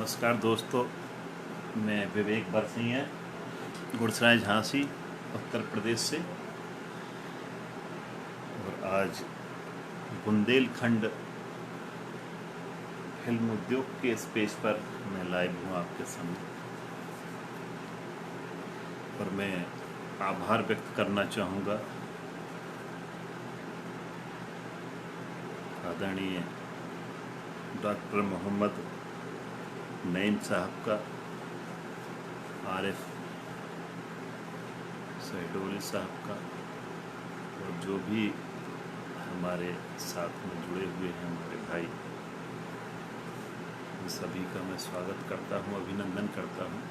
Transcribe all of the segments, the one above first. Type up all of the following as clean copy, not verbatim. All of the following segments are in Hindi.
नमस्कार दोस्तों, मैं विवेक बरसिंह है, गुड़सराय झांसी उत्तर प्रदेश से। और आज बुंदेलखंड फिल्म उद्योग के इस पेज पर मैं लाइव हूँ आपके सामने। और मैं आभार व्यक्त करना चाहूँगा आदरणीय डॉक्टर मोहम्मद नईम साहब का, आरिफ सहडोली साहब का, और जो भी हमारे साथ में जुड़े हुए हैं हमारे भाई, उन सभी का मैं स्वागत करता हूं, अभिनंदन करता हूं।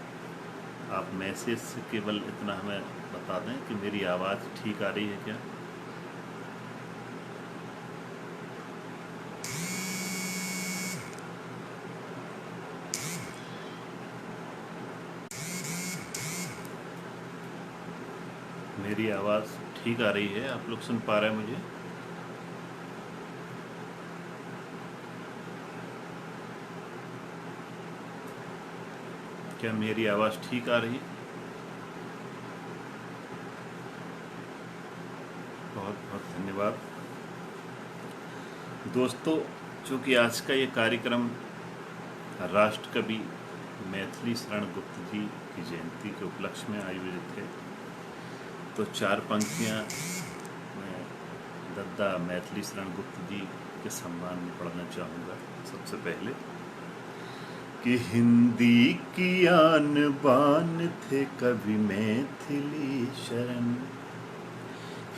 आप मैसेज से केवल इतना हमें बता दें कि मेरी आवाज़ ठीक आ रही है क्या। मेरी आवाज़ ठीक आ रही है, आप लोग सुन पा रहे हैं मुझे? क्या मेरी आवाज़ ठीक आ रही है? बहुत बहुत धन्यवाद दोस्तों। चूँकि आज का ये कार्यक्रम राष्ट्रकवि मैथिली शरण गुप्त जी की जयंती के उपलक्ष्य में आयोजित है, तो चार पंक्तियाँ मैं दद्दा मैथिली शरण गुप्त जी के सम्मान में पढ़ना चाहूँगा। सबसे पहले कि हिंदी की आन बान थे कवि मैथिली शरण,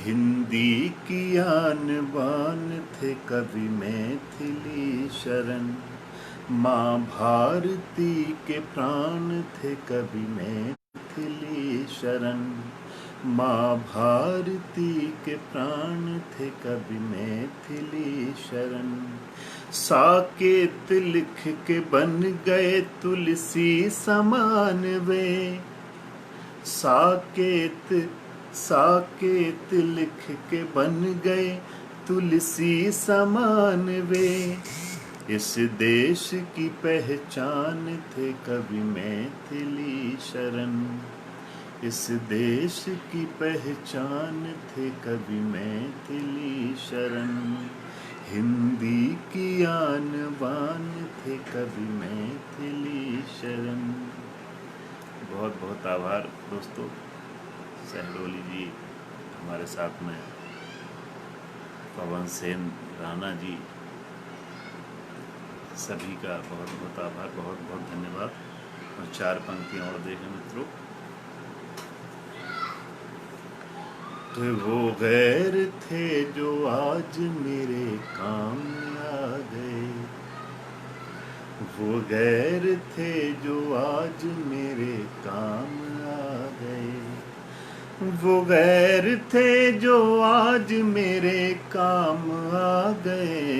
हिंदी की आन बान थे कवि मैथिली शरण, माँ भारती के प्राण थे कवि मैथिली शरण, माँ भारती के प्राण थे कवि मैथिली शरण, साकेत लिख के बन गए तुलसी समान वे, साकेत लिख के बन गए तुलसी समान वे, इस देश की पहचान थे कवि मैथिली शरण, इस देश की पहचान थे कवि मैथिली शरण, हिंदी की आन बान थे कवि मैथिली शरण। बहुत बहुत आभार दोस्तों। सहडोली जी हमारे साथ में, पवन सेन राणा जी, सभी का बहुत बहुत आभार, बहुत बहुत धन्यवाद। और चार पंक्तियाँ और देखें मित्रों। तो वो गैर थे जो आज मेरे काम आ गए, वो गैर थे जो आज मेरे काम आ गए, वो गैर थे जो आज मेरे काम आ गए,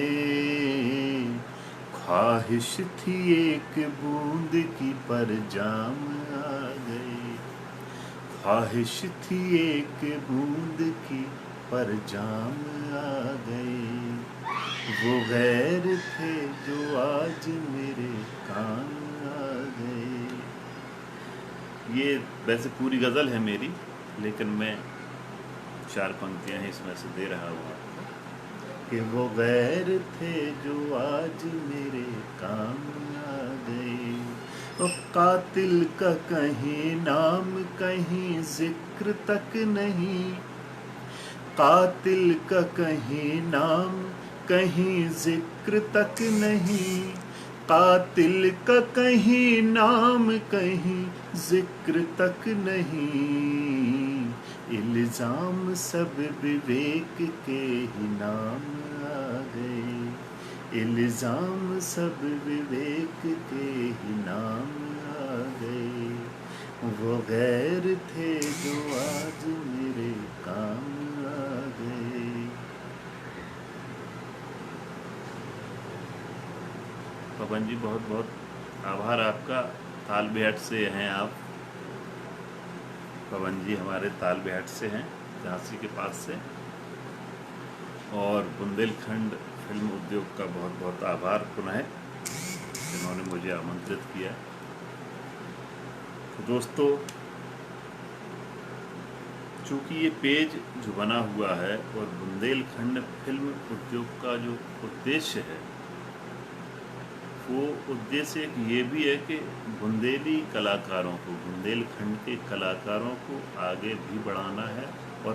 ख्वाहिश थी एक बूंद की पर जाम आ गए, ख्वाहिश थी एक बूंद की पर जाम आ गए, वो गैर थे जो आज मेरे काम आ गए। ये वैसे पूरी गज़ल है मेरी, लेकिन मैं चार पंक्तियां ही इसमें से दे रहा हूँ आपको कि वो गैर थे जो आज मेरे काम आ गए। ओ कातिल का कहीं नाम कहीं जिक्र तक नहीं, कातिल का कहीं नाम कहीं जिक्र तक नहीं, कातिल का कहीं नाम कहीं जिक्र तक नहीं, इल्जाम सब विवेक के ही नाम आ गए, इल्जाम सब विवेक के ही नाम आ गए, वो गैर थे जो आज मेरे काम आ गए। पवन जी बहुत बहुत आभार आपका। तालबेहट से हैं आप, पवन जी हमारे तालबेहट से हैं, झांसी के पास से। और बुंदेलखंड फिल्म उद्योग का बहुत बहुत आभार पुनः। जिन्होंने मुझे आमंत्रित किया। तो दोस्तों, चूँकि ये पेज जो बना हुआ है और बुंदेलखंड फिल्म उद्योग का जो उद्देश्य है, वो उद्देश्य एक ये भी है कि बुंदेली कलाकारों को, बुंदेलखंड के कलाकारों को आगे भी बढ़ाना है और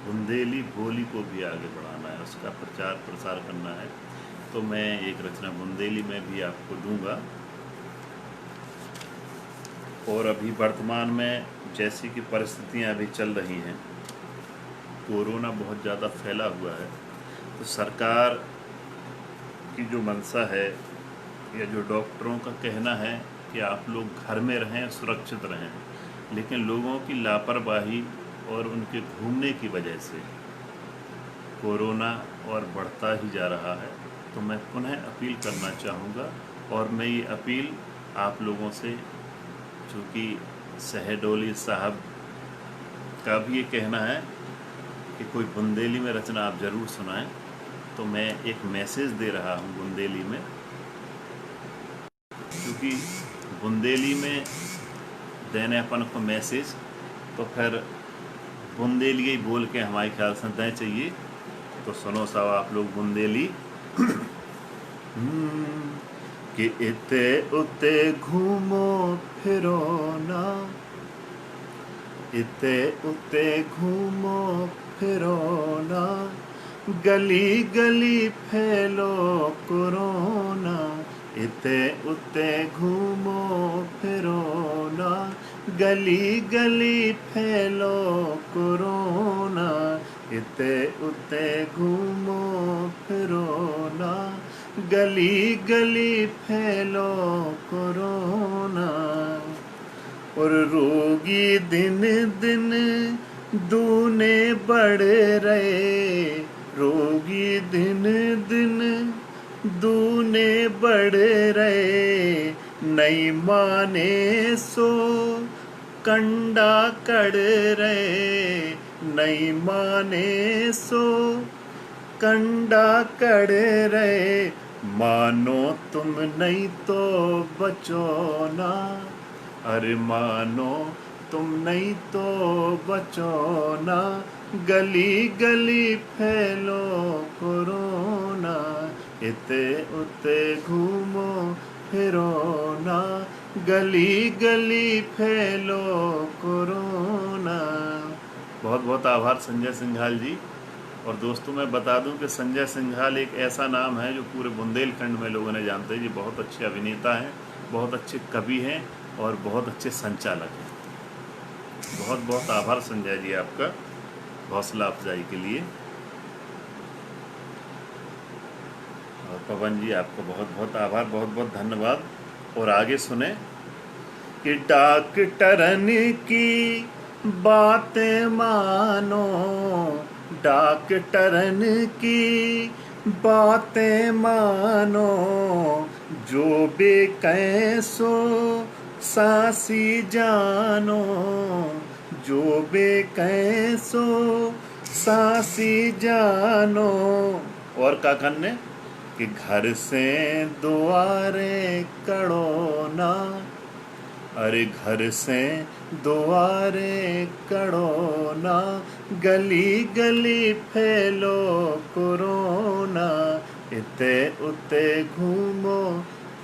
बुंदेली बोली को भी आगे बढ़ाना है, उसका प्रचार प्रसार करना है। तो मैं एक रचना बुंदेली में भी आपको दूंगा। और अभी वर्तमान में जैसी कि परिस्थितियां अभी चल रही हैं, कोरोना बहुत ज़्यादा फैला हुआ है, तो सरकार की जो मंशा है या जो डॉक्टरों का कहना है कि आप लोग घर में रहें, सुरक्षित रहें, लेकिन लोगों की लापरवाही और उनके घूमने की वजह से कोरोना और बढ़ता ही जा रहा है। तो मैं पुनः अपील करना चाहूँगा, और मैं ये अपील आप लोगों से, चूँकि शहडोली साहब का भी ये कहना है कि कोई बुंदेली में रचना आप ज़रूर सुनाएं, तो मैं एक मैसेज दे रहा हूँ बुंदेली में, क्योंकि बुंदेली में देने अपन को मैसेज तो फिर बुंदेली ही बोल के हमारे ख्याल से दें चाहिए। तो सुनो साहब आप लोग बुंदेली। कि इते उते घूमो फिरो ना, इते उते घूमो फिरो ना, गली गली फैलो कोरोना। इते उते घूमो फिरो ना, गली गली फैलो कोरोना। इते उते घूमो फिरो ना, गली गली फैलो कोरोना। और रोगी दिन दिन दूने बढ़ रहे, रोगी दिन दिन दूने बढ़ रहे, नहीं माने सो कंडा कड़ रहे, नहीं माने सो कंडा कड़ रहे। मानो तुम नहीं तो बचो ना, अरे मानो तुम नहीं तो बचो ना, गली गली फैलो कोरोना। इते उते घूमो फिरो ना, गली गली फैलो कोरोना। बहुत बहुत आभार संजय सिंघाल जी। और दोस्तों, मैं बता दूं कि संजय सिंघाल एक ऐसा नाम है जो पूरे बुंदेलखंड में लोगों ने जानते हैं। जी बहुत अच्छे अभिनेता हैं, बहुत अच्छे कवि हैं और बहुत अच्छे संचालक हैं। बहुत बहुत आभार संजय जी आपका हौसला अफजाई के लिए। और पवन जी आपको बहुत बहुत आभार, बहुत बहुत धन्यवाद। और आगे सुने कि डॉक्टरन की बातें मानो, डॉक्टरन की बातें मानो, जो बेकैसो सांसी जानो, जो बेकैसो सांसी जानो। और का करने कि घर से दुआरे कड़ो ना, अरे घर से दुआरे कड़ो ना, गली गली फैलो कोरोना। इते उते घूमो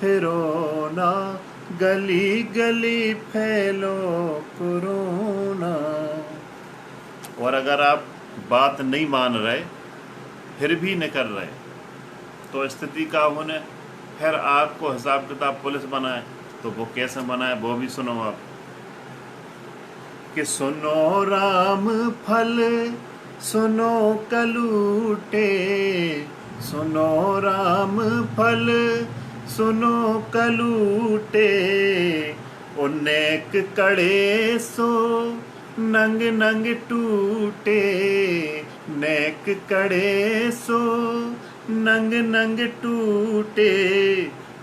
फिरो ना, गली गली फैलो कोरोना। और अगर आप बात नहीं मान रहे, फिर भी नहीं कर रहे, तो स्थिति का होने फिर आपको हिसाब किताब पुलिस बनाए, तो वो कैसे बनाए वो भी सुनो आप। कि सुनो राम फल सुनो कलूटे, सुनो राम फल सुनो कलूटे। उन्नेक कड़े सो नंग नंग टूटे, नेक कड़े सो नंग नंग टूटे।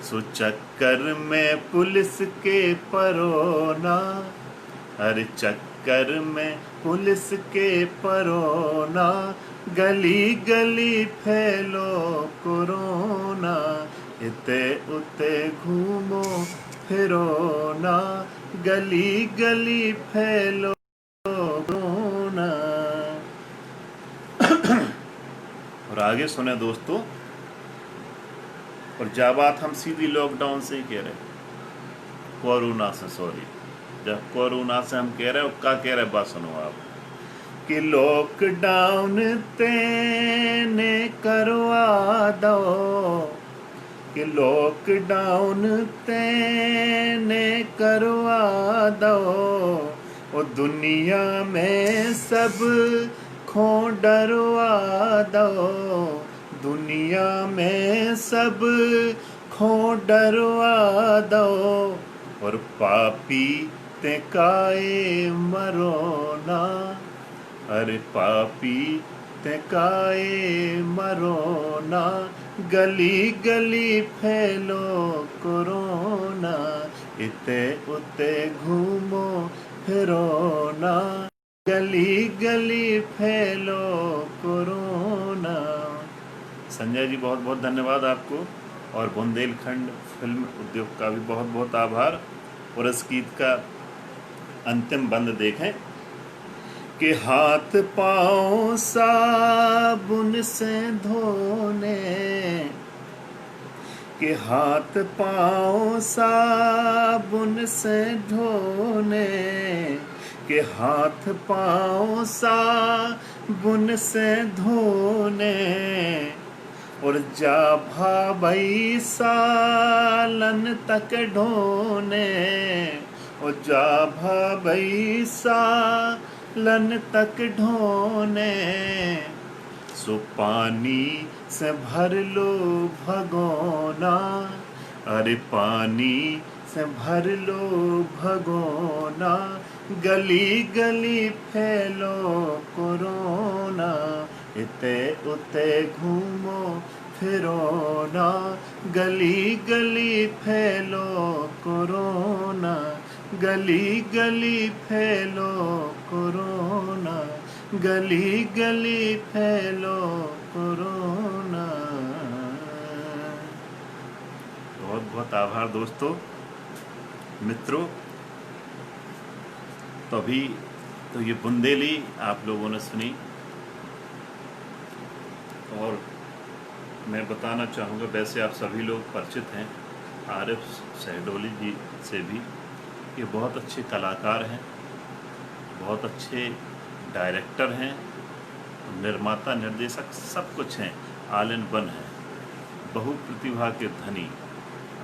सो चक्कर में पुलिस के परोना, हर चक्कर में पुलिस के परोना। गली गली फैलो कोरोना। इते उते घूमो फिरो ना, गली गली फैलो ना। और आगे सुने दोस्तों, और जा बात हम सीधी लॉकडाउन से ही कह रहे, कोरोना से, सॉरी, जब कोरोना से हम कह रहे, क्या कह रहे बात सुनो आप, कि लॉकडाउन तेने करवा दो, कि लॉकडाउन तेने करवा दो, ओ दुनिया में सब खो डरवा दो, दुनिया में सब खो डरवा दो, और पापी ते काए मरो ना, अरे पापी ते काए मरो ना, गली गली फैलो कोरोना, इते उते घूमो फिरो ना, गली गली फैलो कोरोना। संजय जी बहुत बहुत धन्यवाद आपको, और बुंदेलखंड फिल्म उद्योग का भी बहुत बहुत आभार। और इस गीत का अंतिम बंद देखें कि हाथ पाँव साबुन से धोने, कि हाथ पाँव साबुन से धोने, कि हाथ पाँव साबुन से धोने, और जा भाई सालन तक ढोने, और जा भाई सालन तक ढोने, सो पानी से भर लो भगोना, अरे पानी से भर लो भगोना, गली गली फैलो कोरोना, इते उते घूमो फिरो ना, गली गली फैलो कोरोना, गली गली फैलो कोरोना, गली गली फैलो कोरोना। बहुत बहुत आभार दोस्तों, मित्रों। तो अभी तो ये बुंदेली आप लोगों ने सुनी, और मैं बताना चाहूँगा, वैसे आप सभी लोग परिचित हैं आरिफ सहडोली जी से भी, ये बहुत अच्छे कलाकार हैं, बहुत अच्छे डायरेक्टर हैं, निर्माता निर्देशक सब कुछ हैं, ऑल इन वन हैं, बहु प्रतिभा के धनी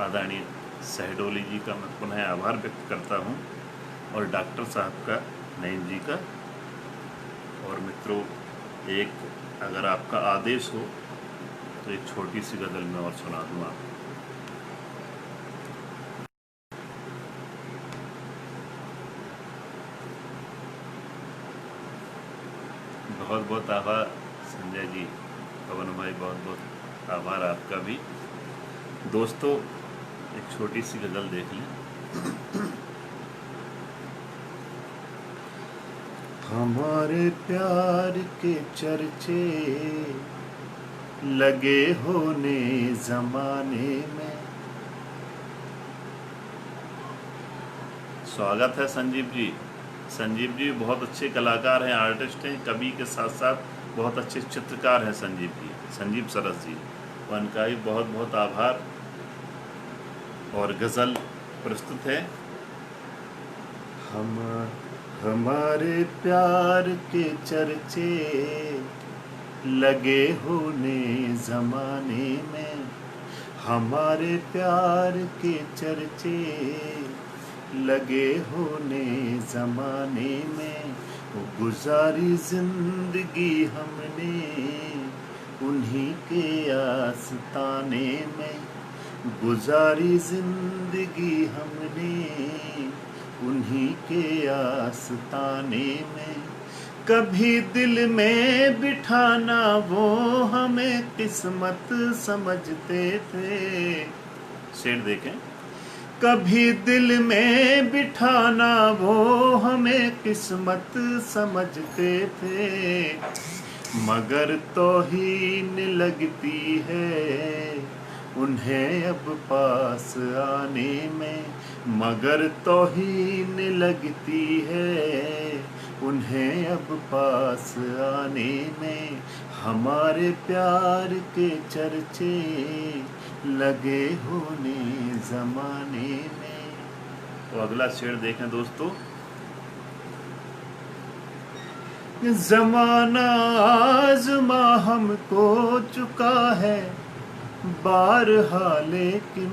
आदरणीय सहडोली जी का मैं पुनः आभार व्यक्त करता हूँ, और डॉक्टर साहब का, नईम जी का। और मित्रों, एक अगर आपका आदेश हो तो एक छोटी सी गज़ल में और सुना दूँ आपको। बहुत बहुत आभार संजय जी, पवन भाई, बहुत बहुत आभार आपका भी। दोस्तों, एक छोटी सी गज़ल देख लें। हमारे प्यार के चर्चे लगे होने ज़माने में। स्वागत है संजीव जी। संजीव जी बहुत अच्छे कलाकार हैं, आर्टिस्ट हैं, कवि के साथ साथ बहुत अच्छे चित्रकार हैं संजीव जी, संजीव सरस जी। उनका भी बहुत बहुत आभार। और गज़ल प्रस्तुत है। हमारे प्यार के चर्चे लगे होने ज़माने में, हमारे प्यार के चर्चे लगे होने ज़माने में। गुजारी ज़िंदगी हमने उन्हीं के आस्ताने में, गुजारी ज़िंदगी हमने उन्हीं के आस्ताने में। कभी दिल में बिठाना वो हमें किस्मत समझते थे। शेर देखें। कभी दिल में बिठाना वो हमें किस्मत समझते थे, मगर तौहीन लगती है उन्हें अब पास आने में मगर तौहीन लगती है। उन्हें अब पास आने में हमारे प्यार के चर्चे लगे होने ज़माने में। तो अगला शेर देखें दोस्तों। ज़माना आज़मा हमको चुका है बारहा, लेकिन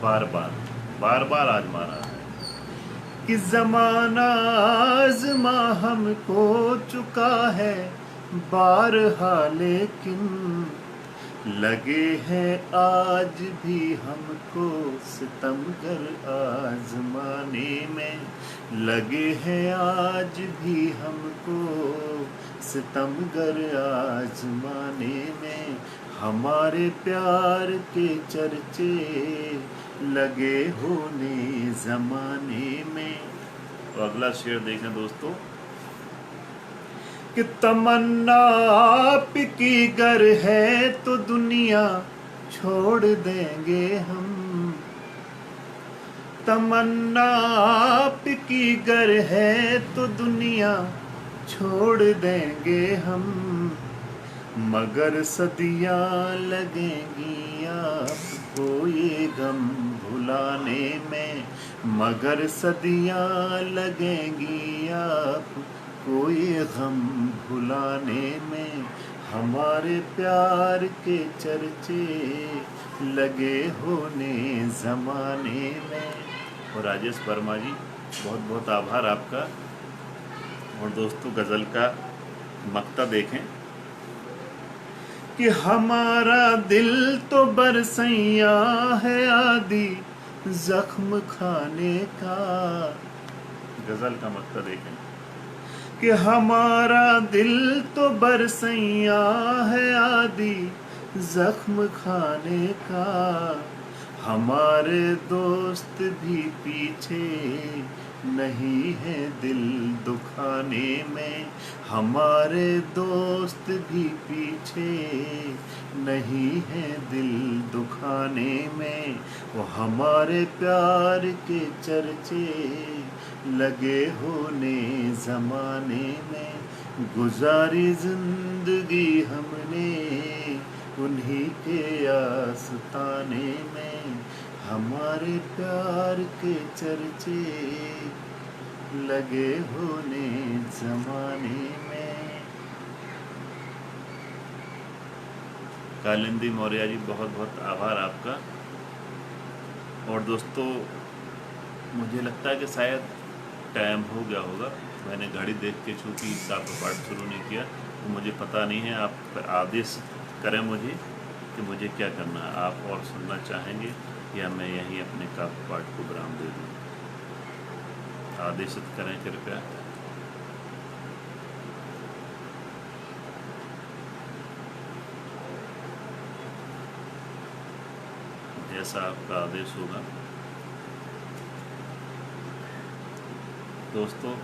बार बार आजमाना है कि ज़माना आज़मा हमको चुका है बारहा, लेकिन लगे हैं आज भी हमको सितमगर आज़माने में। लगे हैं आज भी हमको सितमगर आज़माने में। हमारे प्यार के चर्चे लगे होने ज़माने में। तो अगला शेर देखें दोस्तों कि तमन्ना आपकी गर है तो दुनिया छोड़ देंगे हम। तमन्ना आपकी गर है तो दुनिया छोड़ देंगे हम, मगर सदियां लगेंगी आपको ये गम भुलाने में। मगर सदियां लगेंगी आपको ये गम भुलाने में। हमारे प्यार के चर्चे लगे होने ज़माने में। और राजेश वर्मा जी बहुत बहुत आभार आपका। और दोस्तों गज़ल का मक्ता देखें कि हमारा दिल तो बरसैया है आदि जख्म खाने का। गज़ल का मक्ता देखें कि हमारा दिल तो बरसैया है आदि जख्म खाने का। हमारे दोस्त भी पीछे नहीं है दिल दुखाने में। हमारे दोस्त भी पीछे नहीं है दिल दुखाने में। वो हमारे प्यार के चर्चे लगे होने ज़माने में। गुजारी जिंदगी हमने उन्हीं के आस्ताने में। हमारे प्यार के चर्चे लगे होने ज़माने में। कालिंदी मौर्य जी बहुत बहुत आभार आपका। और दोस्तों मुझे लगता है कि शायद टाइम हो गया होगा। मैंने घड़ी देख के चूँकि काव्य पाठ शुरू नहीं किया तो मुझे पता नहीं है। आप आदेश करें मुझे कि मुझे क्या करना है। आप और सुनना चाहेंगे या मैं यहीं अपने काव्य पाठ को विराम दे दूँ? आदेशित करें कृपया। जैसा आपका आदेश होगा। दोस्तों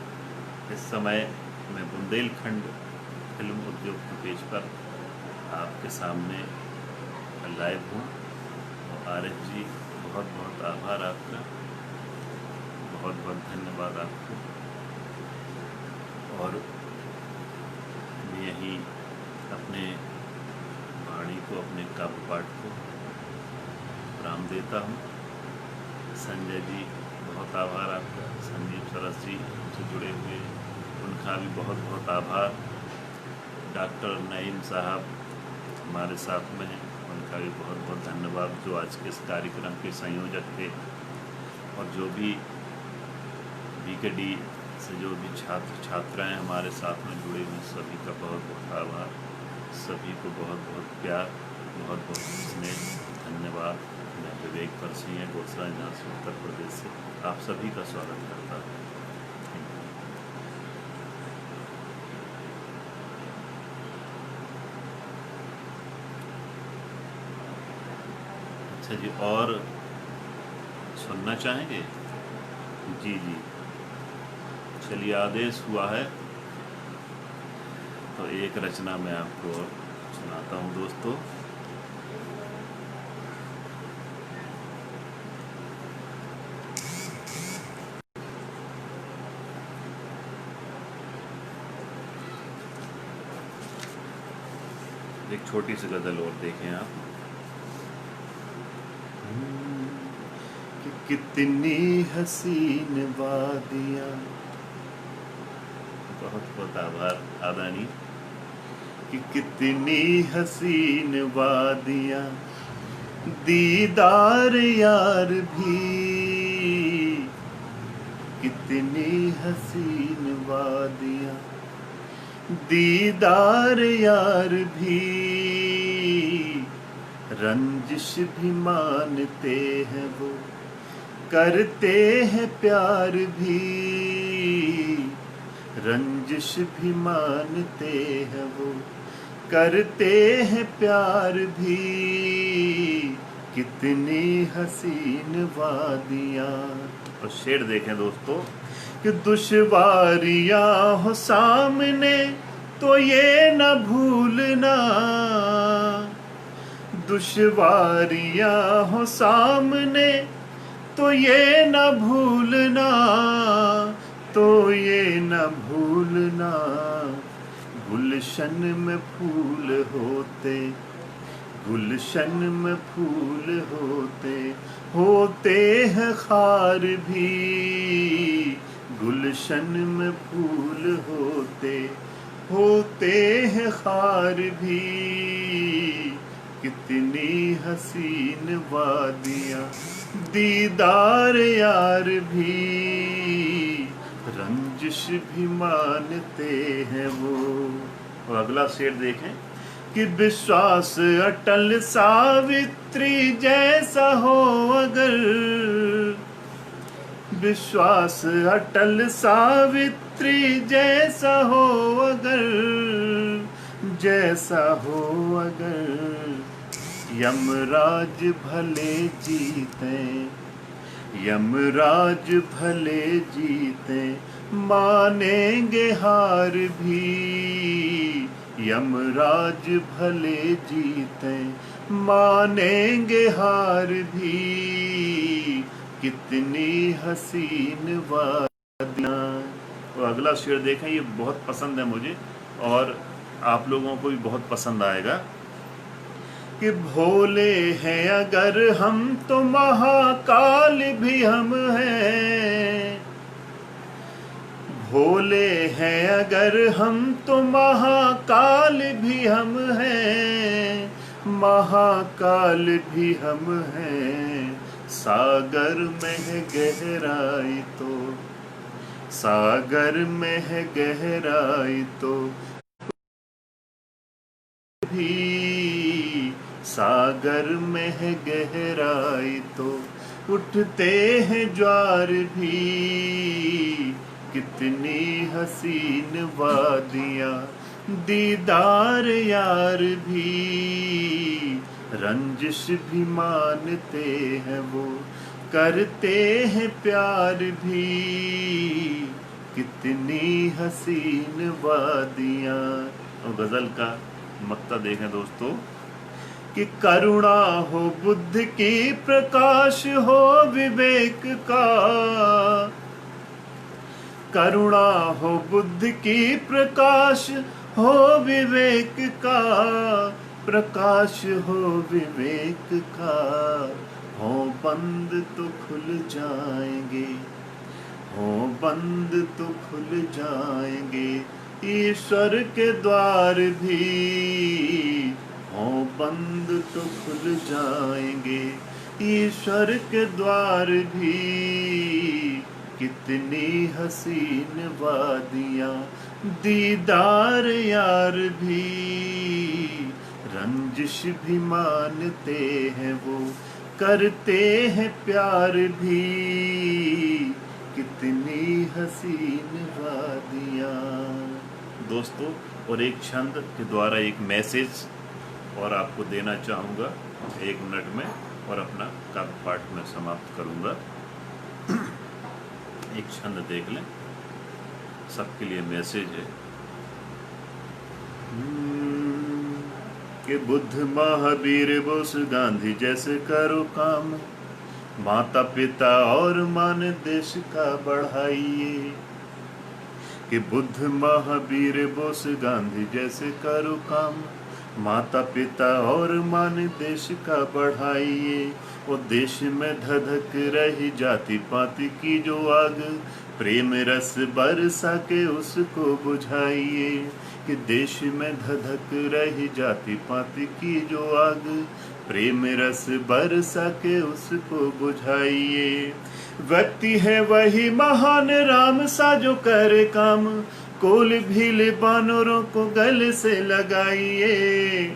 इस समय मैं बुंदेलखंड फिल्म उद्योग के पेज पर आपके सामने लाइव हूँ। और आरिफ जी बहुत बहुत आभार आपका। बहुत बहुत धन्यवाद आपको। और मैं यहीं अपने वाणी को, अपने काव्य पाठ को विराम देता हूँ। संजय जी बहुत आभार आपका। संजीव सरस जी हमसे जुड़े हुए, उनका भी बहुत बहुत आभार। डॉक्टर नईम साहब हमारे साथ में हैं, उनका भी बहुत बहुत धन्यवाद, जो आज के इस कार्यक्रम के संयोजक थे। और जो भी BKD से जो भी छात्र छात्राएं हमारे साथ में जुड़े हुए, सभी का बहुत बहुत आभार। सभी को बहुत बहुत प्यार, बहुत बहुत स्नेह, धन्यवाद। मैं विवेक परसिया गोसरा झांसी उत्तर प्रदेश से आप सभी का स्वागत करता हूँ। अच्छा जी, और सुनना चाहेंगे? जी जी, चलिए आदेश हुआ है तो एक रचना मैं आपको सुनाता हूँ दोस्तों। एक छोटी सी गज़ल और देखें आप। कि कितनी हसीन वादियाँ, बहुत बहुत आभार आदानी। कि कितनी हसीन वादियाँ, दीदार यार भी, कितनी हसीन वादियाँ, दीदार यार भी, रंजिश भी मानते हैं वो, करते हैं प्यार भी, रंजिश भी मानते हैं वो, करते हैं प्यार भी, कितनी हसीन वादियाँ। और शेर देखें दोस्तों कि दुश्वारियाँ हो सामने तो ये न भूलना, दुश्वारियाँ हो सामने तो ये न भूलना, तो ये न भूलना, गुलशन में फूल होते, गुलशन में फूल होते, होते हैं खार भी, गुलशन में फूल होते, होते हैं खार भी, कितनी हसीन वादियाँ, दीदार यार भी, रंजिश भी मानते हैं वो। और अगला शेर देखें कि विश्वास अटल सावित्री जैसा हो अगर, विश्वास अटल सावित्री जैसा हो अगर, जैसा हो अगर, यमराज भले जीते, यमराज भले जीते, मानेंगे हार भी, यमराज भले जीते, मानेंगे हार भी, कितनी हसीन वादियाँ। और अगला शेर देखें, ये बहुत पसंद है मुझे और आप लोगों को भी बहुत पसंद आएगा। कि भोले हैं अगर हम तो महाकाल भी हम हैं, भोले हैं अगर हम तो महाकाल भी हम हैं, महाकाल भी हम हैं, सागर में है गहराई तो, सागर में है गहराई तो भी, सागर में है गहराई तो उठते हैं ज्वार भी, कितनी हसीन वादियाँ, दीदार यार भी, रंजिश भी मानते हैं वो, करते हैं प्यार भी, कितनी हसीन वादियाँ। और गज़ल का मक्ता देखें दोस्तों कि करुणा हो बुद्ध की, प्रकाश हो विवेक का, करुणा हो बुद्ध की, प्रकाश हो विवेक का, प्रकाश हो विवेक का, हो बंद तो खुल जाएंगे, हो बंद तो खुल जाएंगे, ईश्वर के द्वार भी, हो बंद तो खुल जाएंगे, ईश्वर के द्वार भी, कितनी हसीन वादियाँ, दीदार यार भी, रंजिश भी मानते हैं वो, करते हैं प्यार भी, कितनी हसीन वादियाँ। दोस्तों, और एक छंद के द्वारा एक मैसेज और आपको देना चाहूँगा 1 मिनट में, और अपना काव्य पाठ में समाप्त करूँगा। एक छंद देख लें, सबके लिए मैसेज है। कि बुद्ध महावीर बोस गांधी जैसे करो काम, माता पिता और मान देश का बढ़ाइए। कि बुद्ध महावीर बोस गांधी जैसे करो काम, माता पिता और मान देश का बढ़ाइए, वो देश में धधक रही जाति पाति की जो आग, प्रेम रस बरसा के उसको बुझाइए। कि देश में धधक रही जाति पाति की जो आग, प्रेम रस बरसा के उसको बुझाइए। व्यक्ति है वही महान राम सा जो करे काम, कोल भील बानरों को गले से लगाइए।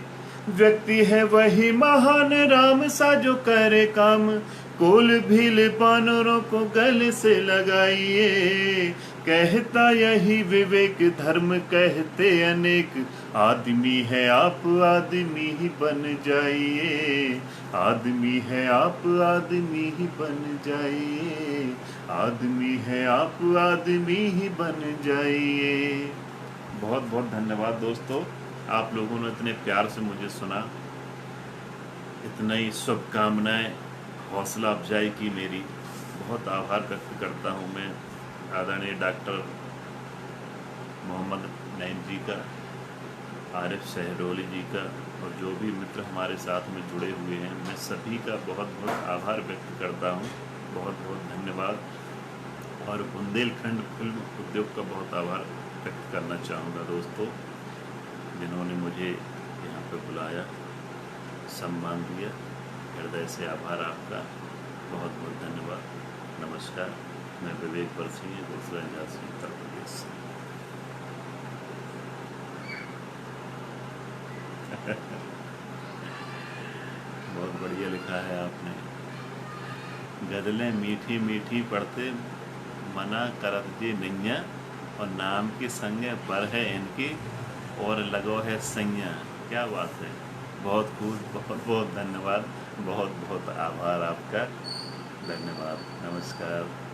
व्यक्ति है वही महान राम सा जो करे काम, कोल भील बानरों को गले से लगाइए। कहता यही विवेक धर्म कहते अनेक, आदमी है आप आदमी ही बन जाइए। आदमी है आप आदमी ही बन जाइए। आदमी है आप आदमी ही बन जाइए। बहुत बहुत धन्यवाद दोस्तों, आप लोगों ने इतने प्यार से मुझे सुना, इतना ही शुभकामनाएं, हौसला अफजाई की मेरी। बहुत आभार व्यक्त करता हूं मैं आदरणीय डॉक्टर मोहम्मद नईम जी का, आरिफ शहरोली जी का, और जो भी मित्र हमारे साथ में जुड़े हुए हैं, मैं सभी का बहुत बहुत आभार व्यक्त करता हूं। बहुत बहुत धन्यवाद। और बुंदेलखंड फिल्म उद्योग का बहुत आभार व्यक्त करना चाहूँगा दोस्तों, जिन्होंने मुझे यहाँ पर बुलाया, सम्मान दिया। हृदय से आभार आपका, बहुत बहुत धन्यवाद। नमस्कार, मैं विवेक बरसिंह, दूसरा निवासी उत्तर प्रदेश से। बहुत बढ़िया लिखा है आपने। गजलें मीठी मीठी पढ़ते मना करत जी नैया, और नाम की संगे बर है इनकी और लगो है सैया। क्या बात है, बहुत खूब, बहुत बहुत धन्यवाद, बहुत बहुत आभार आपका। धन्यवाद, नमस्कार।